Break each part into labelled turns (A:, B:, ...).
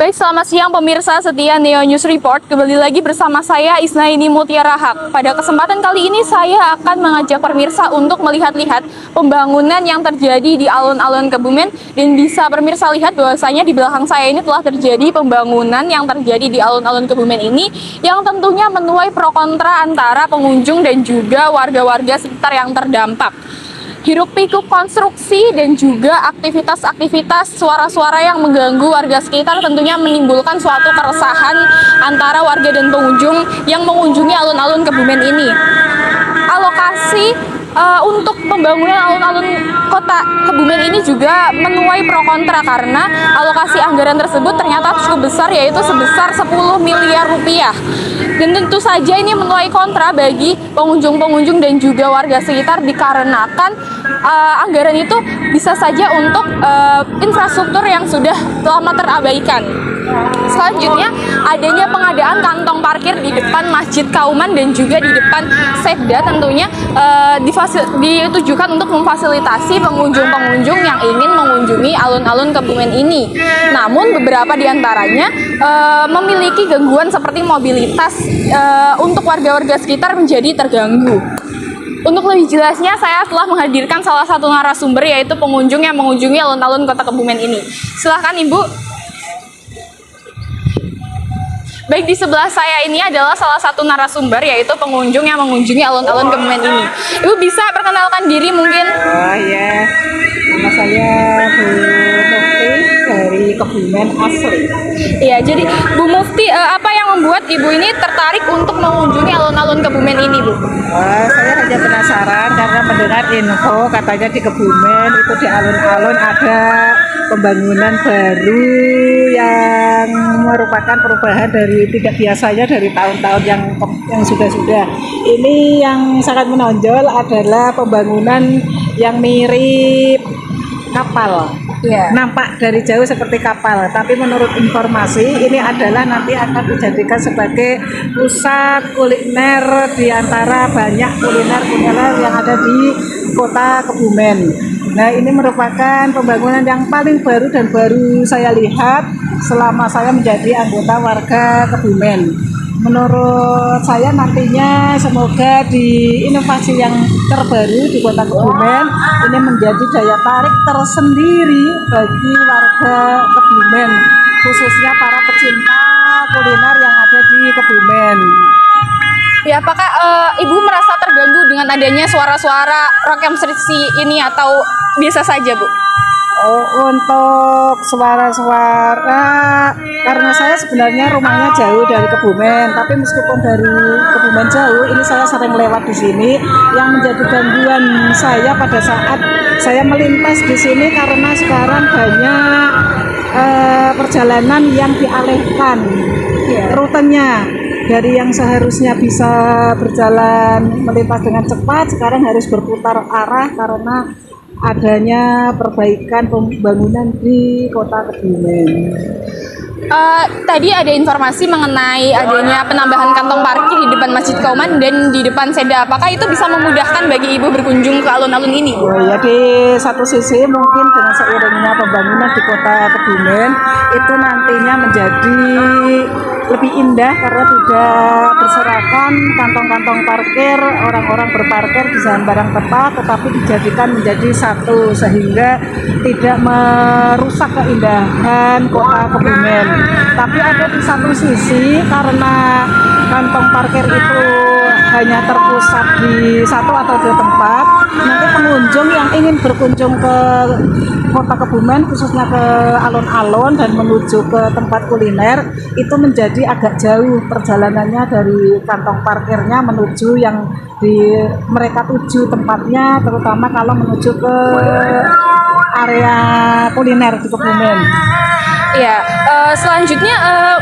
A: Baik, selamat siang pemirsa setia Neo News Report. Kembali lagi bersama saya Isnaini Mutiara Haq. Pada kesempatan kali ini saya akan mengajak pemirsa untuk melihat-lihat pembangunan yang terjadi di alun-alun Kebumen. Dan bisa pemirsa lihat bahwasanya di belakang saya ini telah terjadi pembangunan yang terjadi di alun-alun Kebumen ini, yang tentunya menuai pro kontra antara pengunjung dan juga warga-warga sekitar yang terdampak. Hiruk-pikuk konstruksi dan juga aktivitas-aktivitas suara-suara yang mengganggu warga sekitar tentunya menimbulkan suatu keresahan antara warga dan pengunjung yang mengunjungi alun-alun Kebumen ini. Alokasi untuk pembangunan alun-alun kota Kebumen ini juga menuai pro kontra karena alokasi anggaran tersebut ternyata cukup besar, yaitu sebesar 10 miliar rupiah. Dan tentu saja ini menuai kontra bagi pengunjung-pengunjung dan juga warga sekitar dikarenakan anggaran itu bisa saja untuk infrastruktur yang sudah lama terabaikan. Selanjutnya, adanya pengadaan kantong parkir di depan Masjid Kauman dan juga di depan Sekda tentunya ditujukan untuk memfasilitasi pengunjung-pengunjung yang ingin mengunjungi alun-alun Kebumen ini. Namun beberapa di antaranya memiliki gangguan seperti mobilitas untuk warga-warga sekitar menjadi terganggu. Untuk lebih jelasnya, saya telah menghadirkan salah satu narasumber, yaitu pengunjung yang mengunjungi alun-alun kota Kebumen ini. Silahkan Ibu. Baik, di sebelah saya ini adalah salah satu narasumber, yaitu pengunjung yang mengunjungi alun-alun Kebumen ini. Ibu bisa perkenalkan diri mungkin?
B: Oh ya, nama saya Bu Mufti dari Kebumen asli.
A: Iya, jadi Bu Mufti, apa yang membuat Ibu ini tertarik untuk mengunjungi alun-alun Kebumen ini, Bu?
B: Saya hanya penasaran karena mendengar info katanya di Kebumen itu di alun-alun ada pembangunan baru yang merupakan perubahan dari tidak biasanya dari tahun-tahun yang sudah-sudah. Ini yang sangat menonjol adalah pembangunan yang mirip kapal.
A: Ya.
B: Nampak dari jauh seperti kapal, tapi menurut informasi ini adalah nanti akan dijadikan sebagai pusat kuliner di antara banyak kuliner-kuliner yang ada di kota Kebumen. Nah, ini merupakan pembangunan yang paling baru dan baru saya lihat selama saya menjadi anggota warga Kebumen. Menurut saya nantinya semoga di inovasi yang terbaru di kota Kebumen ini menjadi daya tarik tersendiri bagi warga Kebumen, khususnya para pecinta kuliner yang ada di Kebumen.
A: Ya, apakah Ibu merasa terganggu dengan adanya suara-suara rockemstrisi ini atau biasa saja, Bu?
B: Untuk suara-suara, karena saya sebenarnya rumahnya jauh dari Kebumen, tapi meskipun dari Kebumen jauh, ini saya sering lewat di sini. Yang menjadi gangguan saya pada saat saya melintas di sini karena sekarang banyak perjalanan yang dialihkan rutenya. Dari yang seharusnya bisa berjalan melintas dengan cepat, sekarang harus berputar arah karena adanya perbaikan pembangunan di kota Kebumen.
A: Tadi ada informasi mengenai adanya penambahan kantong parkir di depan Masjid Kauman dan di depan Seda. Apakah itu bisa memudahkan bagi Ibu berkunjung ke alun-alun ini?
B: Oh ya, di satu sisi mungkin dengan seiringnya pembangunan di kota Kebumen itu nantinya menjadi lebih indah karena tidak berserakan kantong-kantong parkir, orang-orang berparkir di sembarang tempat, tetapi dijadikan menjadi satu sehingga tidak merusak keindahan kota Kebumen. Tapi ada di satu sisi karena kantong parkir itu hanya terpusat di satu atau dua tempat, nanti pengunjung yang ingin berkunjung ke kota Kebumen, khususnya ke alun-alun dan menuju ke tempat kuliner, itu menjadi agak jauh perjalanannya dari kantong parkirnya menuju yang mereka tuju tempatnya, terutama kalau menuju ke area kuliner di Kebumen.
A: Ya, selanjutnya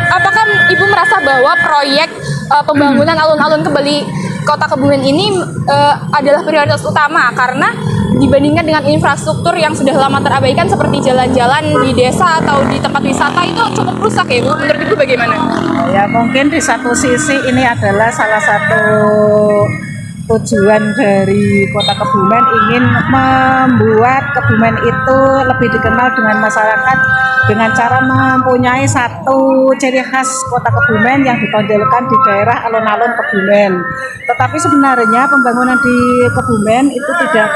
A: apakah Ibu merasa bahwa proyek pembangunan alun-alun kembali kota Kebumen ini adalah prioritas utama karena dibandingkan dengan infrastruktur yang sudah lama terabaikan seperti jalan-jalan di desa atau di tempat wisata itu cukup rusak ya, Bu? Menurut Ibu bagaimana?
B: Ya, mungkin di satu sisi ini adalah salah satu tujuan dari Kota Kebumen ingin membuat Kebumen itu lebih dikenal dengan masyarakat dengan cara mempunyai satu ciri khas Kota Kebumen yang ditonjolkan di daerah alun-alun Kebumen. Tetapi sebenarnya pembangunan di Kebumen itu tidak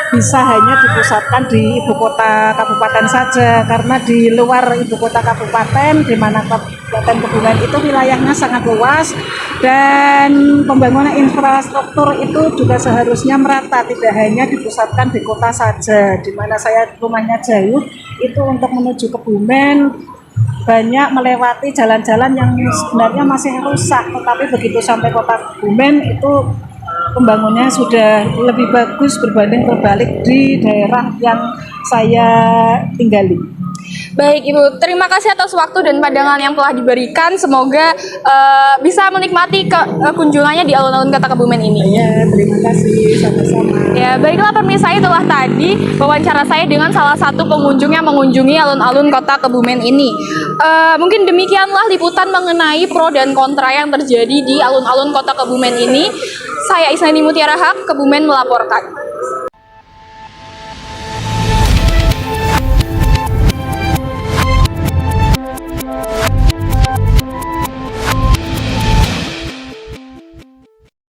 B: bisa hanya dipusatkan di ibu kota kabupaten saja, karena di luar ibu kota kabupaten, di mana Kabupaten Kebumen itu wilayahnya sangat luas dan pembangunan infrastruktur itu juga seharusnya merata, tidak hanya dipusatkan di kota saja. Di mana saya rumahnya jauh, itu untuk menuju Kebumen banyak melewati jalan-jalan yang sebenarnya masih rusak, tetapi begitu sampai kota Kebumen itu pembangunannya sudah lebih bagus berbanding terbalik di daerah yang saya tinggali.
A: Baik Ibu, terima kasih atas waktu dan pandangan yang telah diberikan. Semoga bisa menikmati kunjungannya di alun-alun Kota Kebumen ini.
B: Ya, terima kasih, sama-sama.
A: Ya, baiklah pemirsa, itulah tadi wawancara saya dengan salah satu pengunjung yang mengunjungi alun-alun Kota Kebumen ini. Mungkin demikianlah liputan mengenai pro dan kontra yang terjadi di alun-alun Kota Kebumen ini. Saya Isnaini Mutiara Haq, Kebumen melaporkan.